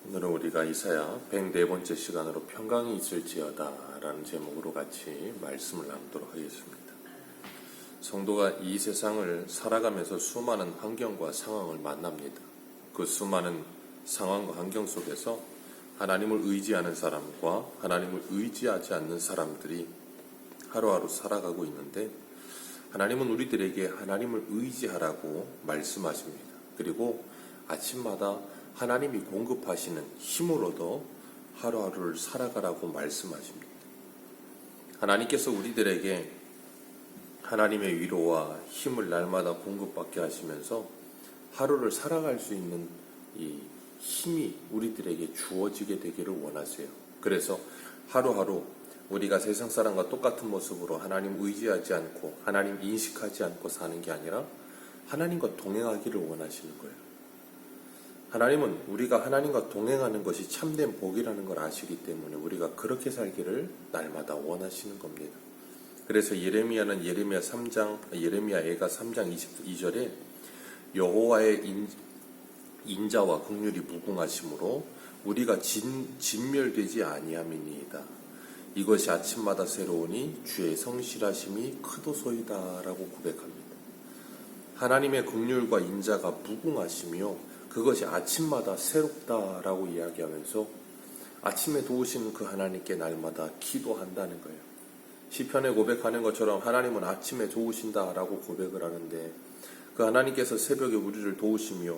오늘은 우리가 이사야 104번째 시간으로 평강이 있을지어다 라는 제목으로 같이 말씀을 나누도록 하겠습니다. 성도가 이 세상을 살아가면서 수많은 환경과 상황을 만납니다. 그 수많은 상황과 환경 속에서 하나님을 의지하는 사람과 하나님을 의지하지 않는 사람들이 하루하루 살아가고 있는데, 하나님은 우리들에게 하나님을 의지하라고 말씀하십니다. 그리고 아침마다 하나님이 공급하시는 힘으로도 하루하루를 살아가라고 말씀하십니다. 하나님께서 우리들에게 하나님의 위로와 힘을 날마다 공급받게 하시면서 하루를 살아갈 수 있는 이 힘이 우리들에게 주어지게 되기를 원하세요. 그래서 하루하루 우리가 세상 사람과 똑같은 모습으로 하나님 의지하지 않고 하나님 인식하지 않고 사는 게 아니라 하나님과 동행하기를 원하시는 거예요. 하나님은 우리가 하나님과 동행하는 것이 참된 복이라는 걸 아시기 때문에 우리가 그렇게 살기를 날마다 원하시는 겁니다. 그래서 예레미야는 예레미야 3장 22절에 여호와의 인자와 긍휼이 무궁하심으로 우리가 진멸되지 아니함이니이다. 이것이 아침마다 새로우니 주의 성실하심이 크도소이다 라고 고백합니다. 하나님의 긍휼과 인자가 무궁하시며 그것이 아침마다 새롭다라고 이야기하면서 아침에 도우시는 그 하나님께 날마다 기도한다는 거예요. 시편에 고백하는 것처럼 하나님은 아침에 도우신다라고 고백을 하는데, 그 하나님께서 새벽에 우리를 도우시며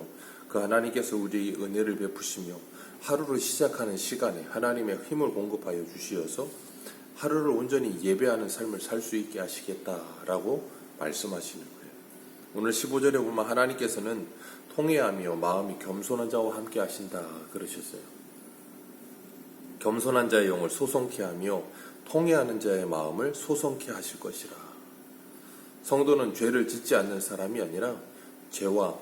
그 하나님께서 우리에게 은혜를 베푸시며 하루를 시작하는 시간에 하나님의 힘을 공급하여 주시어서 하루를 온전히 예배하는 삶을 살 수 있게 하시겠다라고 말씀하시는 거예요. 오늘 15절에 보면 하나님께서는 통회하며 마음이 겸손한 자와 함께 하신다 그러셨어요. 겸손한 자의 영을 소송케 하며 통회하는 자의 마음을 소송케 하실 것이라. 성도는 죄를 짓지 않는 사람이 아니라 죄와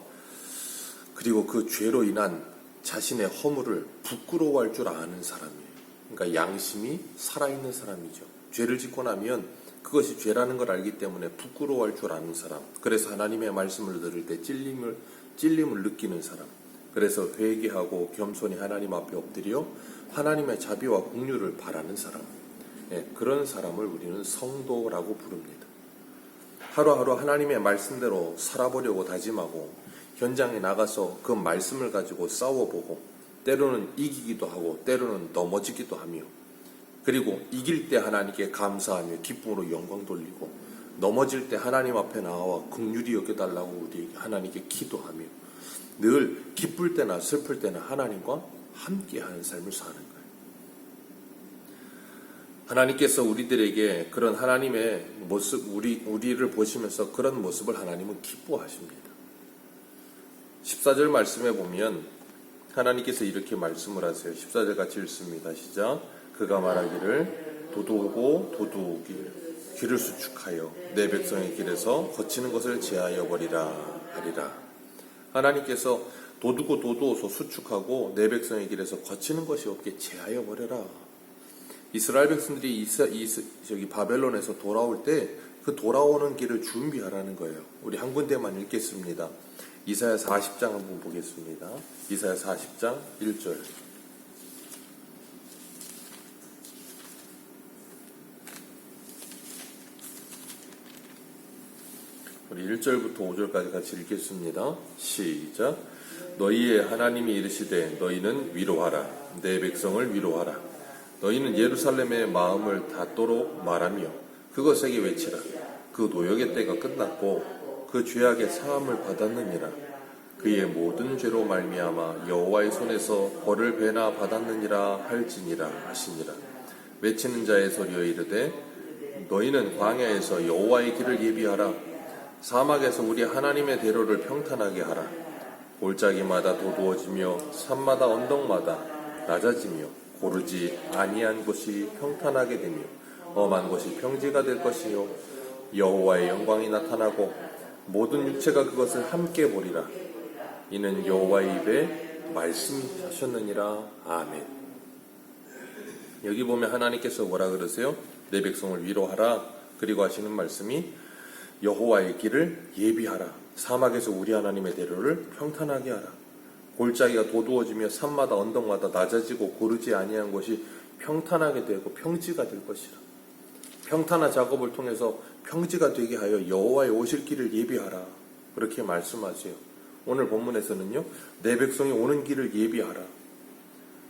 그리고 그 죄로 인한 자신의 허물을 부끄러워할 줄 아는 사람이에요. 그러니까 양심이 살아있는 사람이죠. 죄를 짓고 나면 그것이 죄라는 걸 알기 때문에 부끄러워할 줄 아는 사람. 그래서 하나님의 말씀을 들을 때 찔림을 느끼는 사람. 그래서 회개하고 겸손히 하나님 앞에 엎드려 하나님의 자비와 긍휼을 바라는 사람. 그런 사람을 우리는 성도라고 부릅니다. 하루하루 하나님의 말씀대로 살아보려고 다짐하고 현장에 나가서 그 말씀을 가지고 싸워보고 때로는 이기기도 하고 때로는 넘어지기도 하며, 그리고 이길 때 하나님께 감사하며 기쁨으로 영광 돌리고 넘어질 때 하나님 앞에 나와 긍휼히 여겨달라고 우리 하나님께 기도하며 늘 기쁠 때나 슬플 때나 하나님과 함께하는 삶을 사는 거예요. 하나님께서 우리들에게 그런 하나님의 모습, 우리를 보시면서 그런 모습을 하나님은 기뻐하십니다. 14절 말씀에 보면 하나님께서 이렇게 말씀을 하세요. 14절 같이 읽습니다. 시작. 그가 말하기를 도둑오고 도둑이 길을 수축하여 내 백성의 길에서 거치는 것을 제하여 버리라 하리라. 하나님께서 도둑오 도둑오서 수축하고 내 백성의 길에서 거치는 것이 없게 제하여 버려라. 이스라엘 백성들이 바벨론에서 돌아올 때 그 돌아오는 길을 준비하라는 거예요. 우리 한 군데만 읽겠습니다. 이사야 40장 한번 보겠습니다. 이사야 40장 1절. 우리 1절부터 5절까지 같이 읽겠습니다. 시작. 너희의 하나님이 이르시되 너희는 위로하라. 내 백성을 위로하라. 너희는 예루살렘의 마음을 닫도록 말하며 그것에게 외치라. 그 노역의 때가 끝났고 그 죄악의 사함을 받았느니라. 그의 모든 죄로 말미암아 여호와의 손에서 벌을 배나 받았느니라 할지니라 하시니라. 외치는 자의 소리여 이르되 너희는 광야에서 여호와의 길을 예비하라. 사막에서 우리 하나님의 대로를 평탄하게 하라. 골짜기마다 도두어지며 산마다 언덕마다 낮아지며 고르지 아니한 곳이 평탄하게 되며 험한 곳이 평지가 될 것이요 여호와의 영광이 나타나고 모든 육체가 그것을 함께 보리라. 이는 여호와의 입에 말씀이 하셨느니라. 아멘. 여기 보면 하나님께서 뭐라 그러세요? 내 백성을 위로하라. 그리고 하시는 말씀이 여호와의 길을 예비하라. 사막에서 우리 하나님의 대로를 평탄하게 하라. 골짜기가 도두어지며 산마다 언덕마다 낮아지고 고르지 아니한 것이 평탄하게 되고 평지가 될 것이라. 평탄한 작업을 통해서 평지가 되게 하여 여호와의 오실 길을 예비하라. 그렇게 말씀하세요. 오늘 본문에서는요, 내 백성이 오는 길을 예비하라.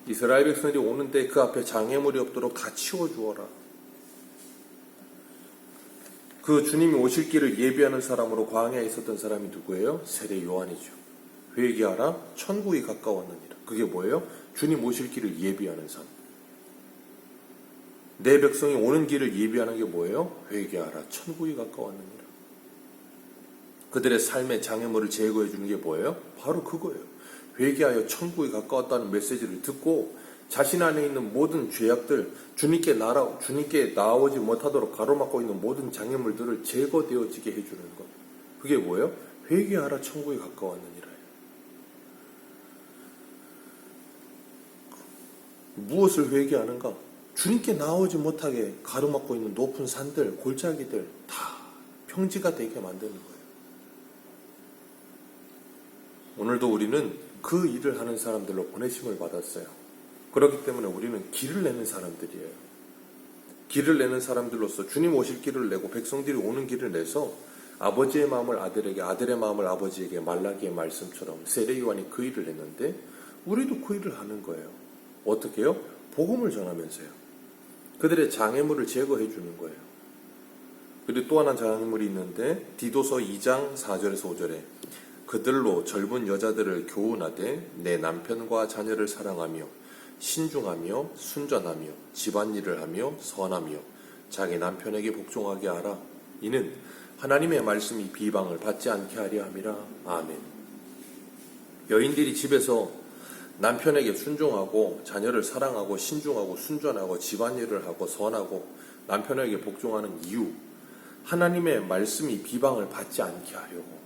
이스라엘 백성들이 오는데 그 앞에 장애물이 없도록 다 치워주어라. 그 주님이 오실 길을 예비하는 사람으로 광야에 있었던 사람이 누구예요? 세례 요한이죠. 회개하라, 천국이 가까웠느니라. 그게 뭐예요? 주님 오실 길을 예비하는 사람. 내 백성이 오는 길을 예비하는 게 뭐예요? 회개하라, 천국이 가까웠느니라. 그들의 삶의 장애물을 제거해 주는 게 뭐예요? 바로 그거예요. 회개하여 천국이 가까웠다는 메시지를 듣고 자신 안에 있는 모든 죄악들, 주님께 나아오지 못하도록 가로막고 있는 모든 장애물들을 제거되어지게 해주는 것. 그게 뭐예요? 회개하라, 천국이 가까웠느니라. 무엇을 회개하는가? 주님께 나오지 못하게 가로막고 있는 높은 산들, 골짜기들 다 평지가 되게 만드는 거예요. 오늘도 우리는 그 일을 하는 사람들로 보내심을 받았어요. 그렇기 때문에 우리는 길을 내는 사람들이에요. 길을 내는 사람들로서 주님 오실 길을 내고 백성들이 오는 길을 내서 아버지의 마음을 아들에게, 아들의 마음을 아버지에게, 말라기의 말씀처럼 세례 요한이 그 일을 했는데 우리도 그 일을 하는 거예요. 어떻게 해요? 복음을 전하면서요. 그들의 장애물을 제거해 주는 거예요. 그리고 또 하나 장애물이 있는데 디도서 2장 4절에서 5절에 그들로 젊은 여자들을 교훈하되 내 남편과 자녀를 사랑하며 신중하며 순전하며 집안일을 하며 선하며 자기 남편에게 복종하게 하라. 이는 하나님의 말씀이 비방을 받지 않게 하려 함이라. 아멘. 여인들이 집에서 남편에게 순종하고 자녀를 사랑하고 신중하고 순전하고 집안일을 하고 선하고 남편에게 복종하는 이유, 하나님의 말씀이 비방을 받지 않게 하려고.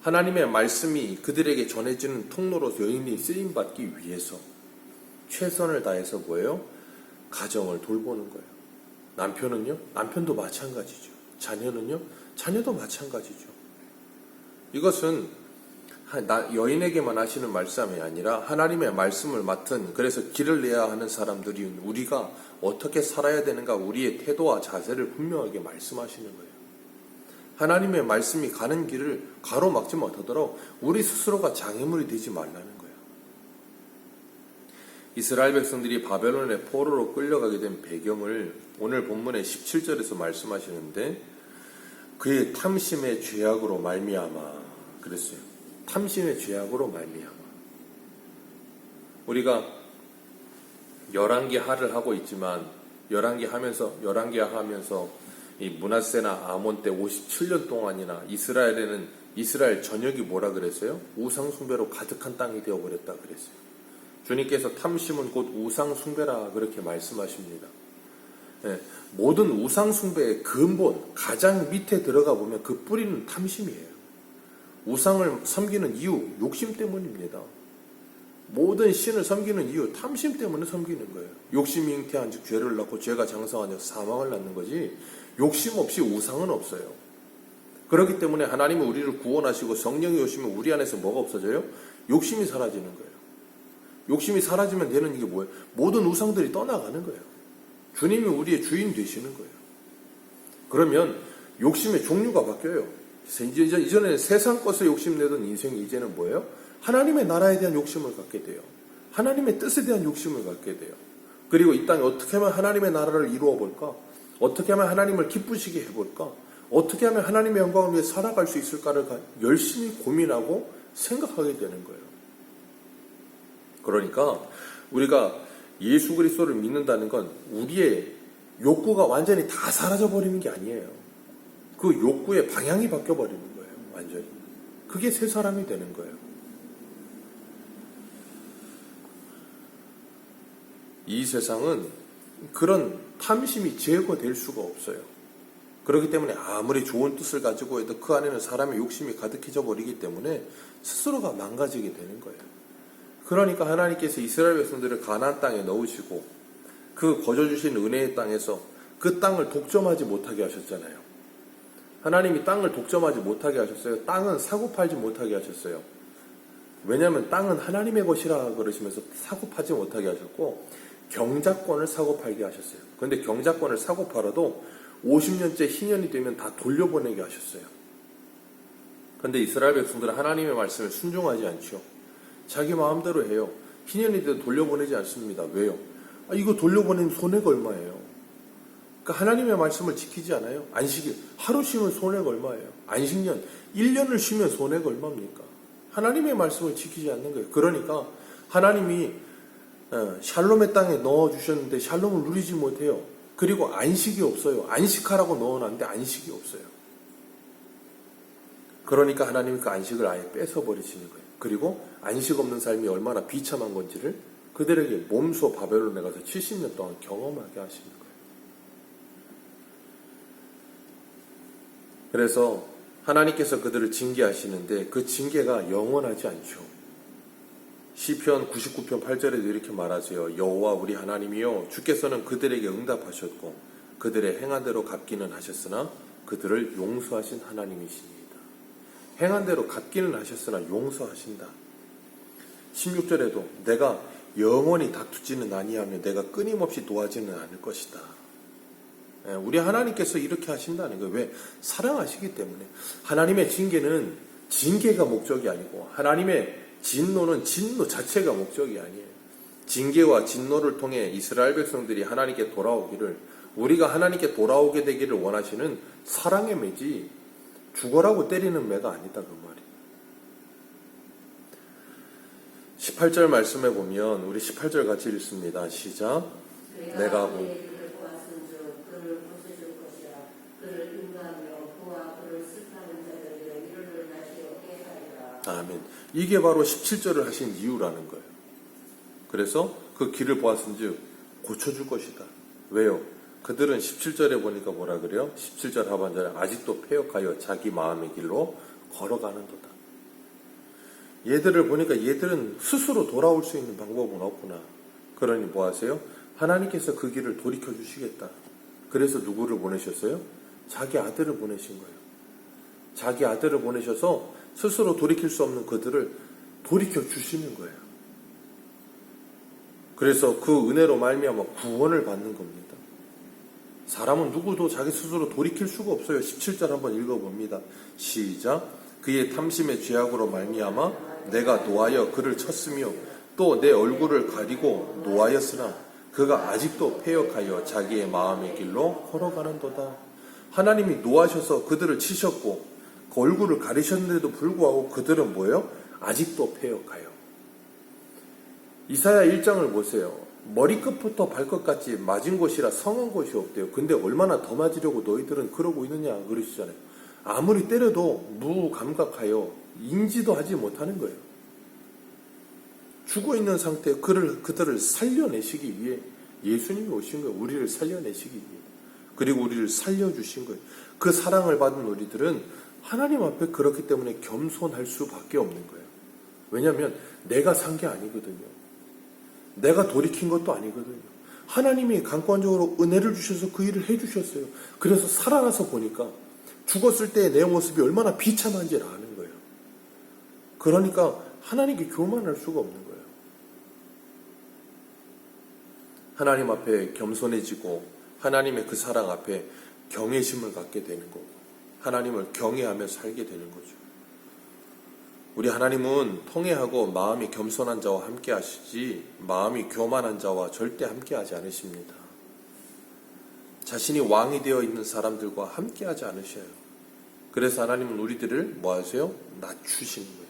하나님의 말씀이 그들에게 전해지는 통로로 여인이 쓰임받기 위해서 최선을 다해서 뭐예요? 가정을 돌보는 거예요. 남편은요? 남편도 마찬가지죠. 자녀는요? 자녀도 마찬가지죠. 이것은 여인에게만 하시는 말씀이 아니라 하나님의 말씀을 맡은, 그래서 길을 내야 하는 사람들이 우리가 어떻게 살아야 되는가, 우리의 태도와 자세를 분명하게 말씀하시는 거예요. 하나님의 말씀이 가는 길을 가로막지 못하도록 우리 스스로가 장애물이 되지 말라는 거예요. 이스라엘 백성들이 바벨론의 포로로 끌려가게 된 배경을 오늘 본문의 17절에서 말씀하시는데 그의 탐심의 죄악으로 말미암아 그랬어요. 탐심의 죄악으로 말미암아. 우리가 열왕기하를 하고 있지만 열왕기 하면서 이 므낫세나 아몬 때 57년 동안이나 이스라엘 전역이 뭐라 그랬어요? 우상 숭배로 가득한 땅이 되어 버렸다 그랬어요. 주님께서 탐심은 곧 우상 숭배라 그렇게 말씀하십니다. 네, 모든 우상 숭배의 근본, 가장 밑에 들어가 보면 그 뿌리는 탐심이에요. 우상을 섬기는 이유, 욕심 때문입니다. 모든 신을 섬기는 이유, 탐심 때문에 섬기는 거예요. 욕심이 잉태한 즉 죄를 낳고 죄가 장성한 즉 사망을 낳는 거지, 욕심 없이 우상은 없어요. 그렇기 때문에 하나님은 우리를 구원하시고 성령이 오시면 우리 안에서 뭐가 없어져요? 욕심이 사라지는 거예요. 욕심이 사라지면 되는 게 뭐예요? 모든 우상들이 떠나가는 거예요. 주님이 우리의 주인 되시는 거예요. 그러면 욕심의 종류가 바뀌어요. 이전에는 세상 것에 욕심내던 인생이 이제는 뭐예요? 하나님의 나라에 대한 욕심을 갖게 돼요. 하나님의 뜻에 대한 욕심을 갖게 돼요. 그리고 이 땅에 어떻게 하면 하나님의 나라를 이루어 볼까? 어떻게 하면 하나님을 기쁘시게 해볼까? 어떻게 하면 하나님의 영광을 위해 살아갈 수 있을까를 열심히 고민하고 생각하게 되는 거예요. 그러니까 우리가 예수 그리스도를 믿는다는 건 우리의 욕구가 완전히 다 사라져 버리는 게 아니에요. 그 욕구의 방향이 바뀌어 버리는 거예요. 완전히. 그게 새 사람이 되는 거예요. 이 세상은 그런 탐심이 제거될 수가 없어요. 그렇기 때문에 아무리 좋은 뜻을 가지고 해도 그 안에는 사람의 욕심이 가득해져 버리기 때문에 스스로가 망가지게 되는 거예요. 그러니까 하나님께서 이스라엘 백성들을 가나안 땅에 넣으시고 그 거저 주신 은혜의 땅에서 그 땅을 독점하지 못하게 하셨잖아요. 하나님이 땅을 독점하지 못하게 하셨어요. 땅은 사고 팔지 못하게 하셨어요. 왜냐하면 땅은 하나님의 것이라 그러시면서 사고 파지 못하게 하셨고 경작권을 사고 팔게 하셨어요. 그런데 경작권을 사고 팔아도 50년째 희년이 되면 다 돌려보내게 하셨어요. 그런데 이스라엘 백성들은 하나님의 말씀을 순종하지 않죠. 자기 마음대로 해요. 희년이 돼도 돌려보내지 않습니다. 왜요? 이거 돌려보내면 손해가 얼마예요? 그러니까 하나님의 말씀을 지키지 않아요. 안식일 하루 쉬면 손해가 얼마예요? 안식년 1년을 쉬면 손해가 얼마입니까? 하나님의 말씀을 지키지 않는 거예요. 그러니까 하나님이 샬롬의 땅에 넣어주셨는데 샬롬을 누리지 못해요. 그리고 안식이 없어요. 안식하라고 넣어놨는데 안식이 없어요. 그러니까 하나님이 그 안식을 아예 뺏어버리시는 거예요. 그리고 안식 없는 삶이 얼마나 비참한 건지를 그들에게 몸소 바벨론에 가서 70년 동안 경험하게 하시는 거예요. 그래서 하나님께서 그들을 징계하시는데 그 징계가 영원하지 않죠. 시편 99편 8절에도 이렇게 말하세요. 여호와 우리 하나님이여 주께서는 그들에게 응답하셨고 그들의 행한 대로 갚기는 하셨으나 그들을 용서하신 하나님이십니다. 행한 대로 갚기는 하셨으나 용서하신다. 16절에도 내가 영원히 다투지는 아니하며 내가 끊임없이 도와지는 않을 것이다. 우리 하나님께서 이렇게 하신다는 거예요. 왜? 사랑하시기 때문에. 하나님의 징계는 징계가 목적이 아니고 하나님의 진노는 진노 자체가 목적이 아니에요. 징계와 진노를 통해 이스라엘 백성들이 하나님께 돌아오기를, 우리가 하나님께 돌아오게 되기를 원하시는 사랑의 매지 죽어라고 때리는 매가 아니다 그 말이에요. 18절 말씀에 보면 우리 18절 같이 읽습니다. 시작. 내가 아멘. 이게 바로 17절을 하신 이유라는 거예요. 그래서 그 길을 보았은즉 고쳐줄 것이다. 왜요? 그들은 17절에 보니까 뭐라 그래요? 17절 하반절에 아직도 패역하여 자기 마음의 길로 걸어가는도다. 얘들을 보니까 얘들은 스스로 돌아올 수 있는 방법은 없구나. 그러니 뭐 하세요? 하나님께서 그 길을 돌이켜 주시겠다. 그래서 누구를 보내셨어요? 자기 아들을 보내신 거예요. 자기 아들을 보내셔서 스스로 돌이킬 수 없는 그들을 돌이켜 주시는 거예요. 그래서 그 은혜로 말미암아 구원을 받는 겁니다. 사람은 누구도 자기 스스로 돌이킬 수가 없어요. 17절 한번 읽어봅니다. 시작. 그의 탐심의 죄악으로 말미암아 내가 노하여 그를 쳤으며 또 내 얼굴을 가리고 노하였으나 그가 아직도 패역하여 자기의 마음의 길로 걸어가는도다. 하나님이 노하셔서 그들을 치셨고 그 얼굴을 가리셨는데도 불구하고 그들은 뭐예요? 아직도 패역하여. 이사야 1장을 보세요. 머리끝부터 발끝까지 맞은 곳이라 성한 곳이 없대요. 근데 얼마나 더 맞으려고 너희들은 그러고 있느냐 그러시잖아요. 아무리 때려도 무감각하여 인지도 하지 못하는 거예요. 죽어있는 상태에 그들을 살려내시기 위해 예수님이 오신 거예요. 우리를 살려내시기 위해. 그리고 우리를 살려주신 거예요. 그 사랑을 받은 우리들은 하나님 앞에 그렇기 때문에 겸손할 수밖에 없는 거예요. 왜냐하면 내가 산 게 아니거든요. 내가 돌이킨 것도 아니거든요. 하나님이 강권적으로 은혜를 주셔서 그 일을 해주셨어요. 그래서 살아나서 보니까 죽었을 때의 내 모습이 얼마나 비참한지를 아는 거예요. 그러니까 하나님께 교만할 수가 없는 거예요. 하나님 앞에 겸손해지고 하나님의 그 사랑 앞에 경외심을 갖게 되는 거고 하나님을 경외하며 살게 되는 거죠. 우리 하나님은 통회하고 마음이 겸손한 자와 함께 하시지 마음이 교만한 자와 절대 함께 하지 않으십니다. 자신이 왕이 되어 있는 사람들과 함께 하지 않으셔요. 그래서 하나님은 우리들을 뭐 하세요? 낮추시는 거예요.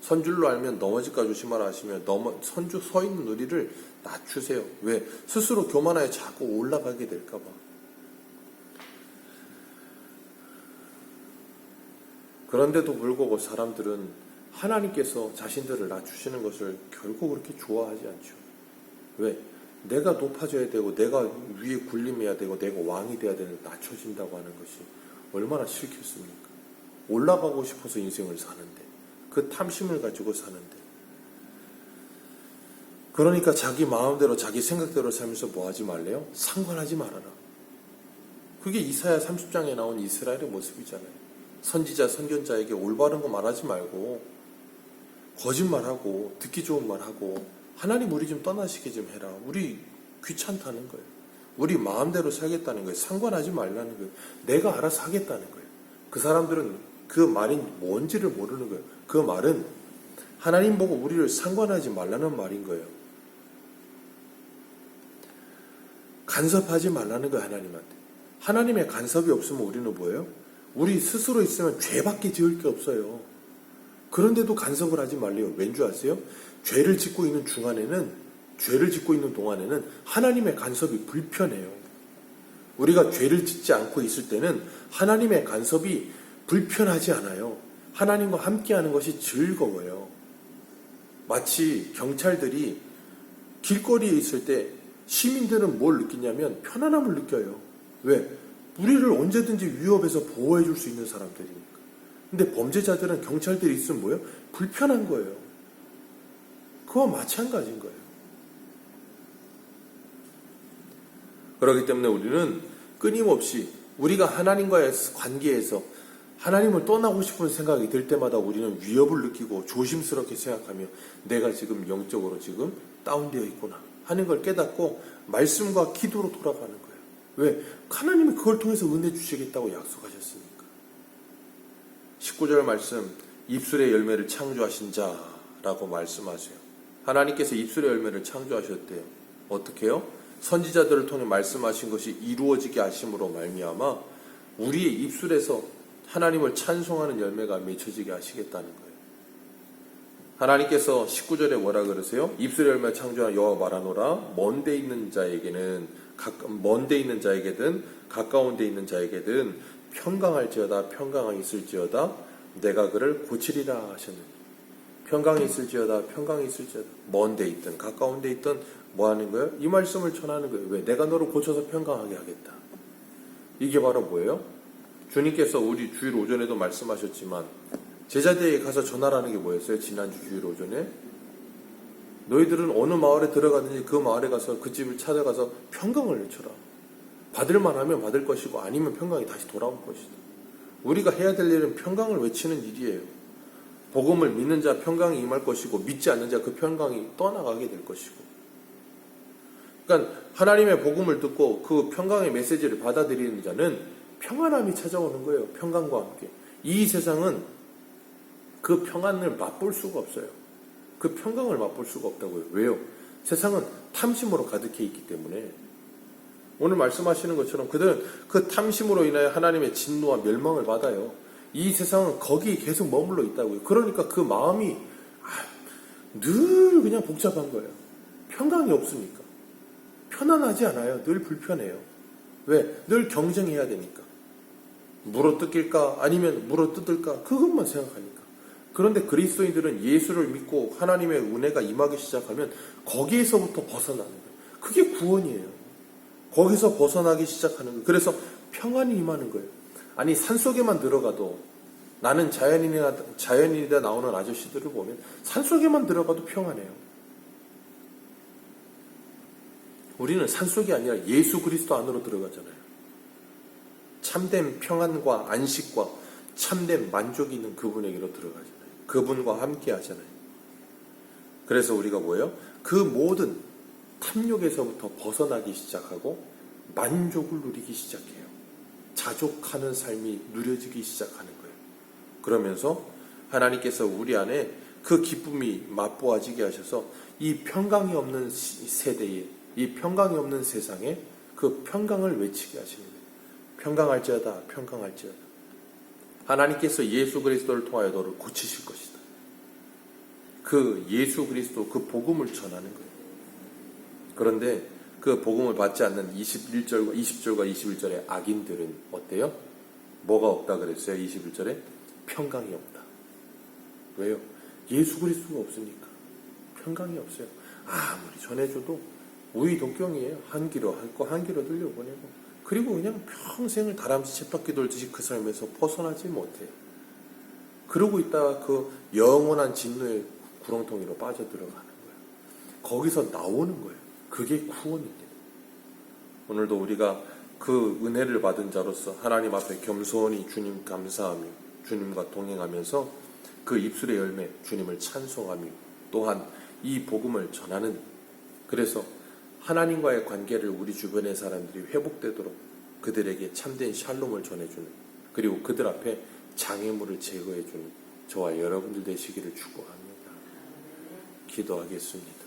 선줄로 알면 넘어질까 조심하라 하시며 선주 서 있는 우리를 낮추세요. 왜? 스스로 교만하여 자꾸 올라가게 될까 봐. 그런데도 불구하고 사람들은 하나님께서 자신들을 낮추시는 것을 결코 그렇게 좋아하지 않죠. 왜? 내가 높아져야 되고 내가 위에 군림해야 되고 내가 왕이 돼야 되는 낮춰진다고 하는 것이 얼마나 싫겠습니까? 올라가고 싶어서 인생을 사는데 그 탐심을 가지고 사는데 그러니까 자기 마음대로 자기 생각대로 살면서 뭐 하지 말래요? 상관하지 말아라. 그게 이사야 30장에 나온 이스라엘의 모습이잖아요. 선지자, 선견자에게 올바른 거 말하지 말고 거짓말하고 듣기 좋은 말하고 하나님 우리 좀 떠나시게 좀 해라. 우리 귀찮다는 거예요. 우리 마음대로 살겠다는 거예요. 상관하지 말라는 거예요. 내가 알아서 하겠다는 거예요. 그 사람들은 그 말이 뭔지를 모르는 거예요. 그 말은 하나님 보고 우리를 상관하지 말라는 말인 거예요. 간섭하지 말라는 거예요. 하나님한테. 하나님의 간섭이 없으면 우리는 뭐예요? 우리 스스로 있으면 죄밖에 지을 게 없어요. 그런데도 간섭을 하지 말래요. 왠 줄 아세요? 죄를 짓고 있는 동안에는 하나님의 간섭이 불편해요. 우리가 죄를 짓지 않고 있을 때는 하나님의 간섭이 불편하지 않아요. 하나님과 함께하는 것이 즐거워요. 마치 경찰들이 길거리에 있을 때 시민들은 뭘 느끼냐면 편안함을 느껴요. 왜? 우리를 언제든지 위협에서 보호해 줄 수 있는 사람들이니까. 근데 범죄자들은 경찰들이 있으면 뭐예요? 불편한 거예요. 그와 마찬가지인 거예요. 그렇기 때문에 우리는 끊임없이 우리가 하나님과의 관계에서 하나님을 떠나고 싶은 생각이 들 때마다 우리는 위협을 느끼고 조심스럽게 생각하며 내가 지금 영적으로 지금 다운되어 있구나 하는 걸 깨닫고 말씀과 기도로 돌아가는 거예요. 왜? 하나님이 그걸 통해서 은혜 주시겠다고 약속하셨으니까. 19절 말씀, 입술의 열매를 창조하신 자라고 말씀하세요. 하나님께서 입술의 열매를 창조하셨대요. 어떻게 해요? 선지자들을 통해 말씀하신 것이 이루어지게 하심으로 말미암아 우리의 입술에서 하나님을 찬송하는 열매가 맺혀지게 하시겠다는 거예요. 하나님께서 19절에 뭐라 그러세요? 입술의 열매 창조한 여호와 말하노라. 먼데 있는 자에게든 가까운 데 있는 자에게든 평강이 있을지어다 내가 그를 고치리라 하셨느니. 평강이 있을지어다 먼데 있든 가까운 데 있든 뭐 하는 거예요? 이 말씀을 전하는 거예요. 왜? 내가 너를 고쳐서 평강하게 하겠다. 이게 바로 뭐예요? 주님께서 우리 주일 오전에도 말씀하셨지만 제자들에게 가서 전하라는 게 뭐였어요? 지난주 주일 오전에 너희들은 어느 마을에 들어가든지 그 마을에 가서 그 집을 찾아가서 평강을 외쳐라. 받을만 하면 받을 것이고 아니면 평강이 다시 돌아올 것이다. 우리가 해야 될 일은 평강을 외치는 일이에요. 복음을 믿는 자 평강이 임할 것이고 믿지 않는 자 그 평강이 떠나가게 될 것이고. 그러니까 하나님의 복음을 듣고 그 평강의 메시지를 받아들이는 자는 평안함이 찾아오는 거예요. 평강과 함께. 이 세상은 그 평안을 맛볼 수가 없어요. 그 평강을 맛볼 수가 없다고요. 왜요? 세상은 탐심으로 가득해 있기 때문에. 오늘 말씀하시는 것처럼 그들은 그 탐심으로 인하여 하나님의 진노와 멸망을 받아요. 이 세상은 거기에 계속 머물러 있다고요. 그러니까 그 마음이 늘 그냥 복잡한 거예요. 평강이 없으니까. 편안하지 않아요. 늘 불편해요. 왜? 늘 경쟁해야 되니까. 물어뜯길까 아니면 물어뜯을까 그것만 생각하니까. 그런데 그리스도인들은 예수를 믿고 하나님의 은혜가 임하기 시작하면 거기에서부터 벗어나는 거예요. 그게 구원이에요. 거기서 벗어나기 시작하는 거예요. 그래서 평안이 임하는 거예요. 아니 산속에만 들어가도 나는 자연인이다 나오는 아저씨들을 보면 산속에만 들어가도 평안해요. 우리는 산속이 아니라 예수 그리스도 안으로 들어가잖아요. 참된 평안과 안식과 참된 만족이 있는 그분에게로 들어가잖아요. 그분과 함께 하잖아요. 그래서 우리가 뭐예요? 그 모든 탐욕에서부터 벗어나기 시작하고 만족을 누리기 시작해요. 자족하는 삶이 누려지기 시작하는 거예요. 그러면서 하나님께서 우리 안에 그 기쁨이 맛보아지게 하셔서 이 평강이 없는 세대에, 이 평강이 없는 세상에 그 평강을 외치게 하시는 거예요. 평강할지어다, 평강할지어다. 하나님께서 예수 그리스도를 통하여 너를 고치실 것이다. 그 예수 그리스도, 그 복음을 전하는 거예요. 그런데 그 복음을 받지 않는 20절과 21절의 악인들은 어때요? 뭐가 없다 그랬어요? 21절에 평강이 없다. 왜요? 예수 그리스도가 없으니까 평강이 없어요. 아무리 전해줘도 우의독경이에요. 한 귀로 하고 한 귀로 들려보내고 그리고 그냥 평생을 다람쥐 쳇바퀴 돌듯이 그 삶에서 벗어나지 못해요. 그러고 있다가 그 영원한 진노의 구렁텅이로 빠져들어가는 거예요. 거기서 나오는 거예요. 그게 구원입니다. 오늘도 우리가 그 은혜를 받은 자로서 하나님 앞에 겸손히 주님 감사하며 주님과 동행하면서 그 입술의 열매 주님을 찬송하며 또한 이 복음을 전하는, 그래서 하나님과의 관계를 우리 주변의 사람들이 회복되도록 그들에게 참된 샬롬을 전해주는, 그리고 그들 앞에 장애물을 제거해주는 저와 여러분들 되시기를 축복합니다. 기도하겠습니다.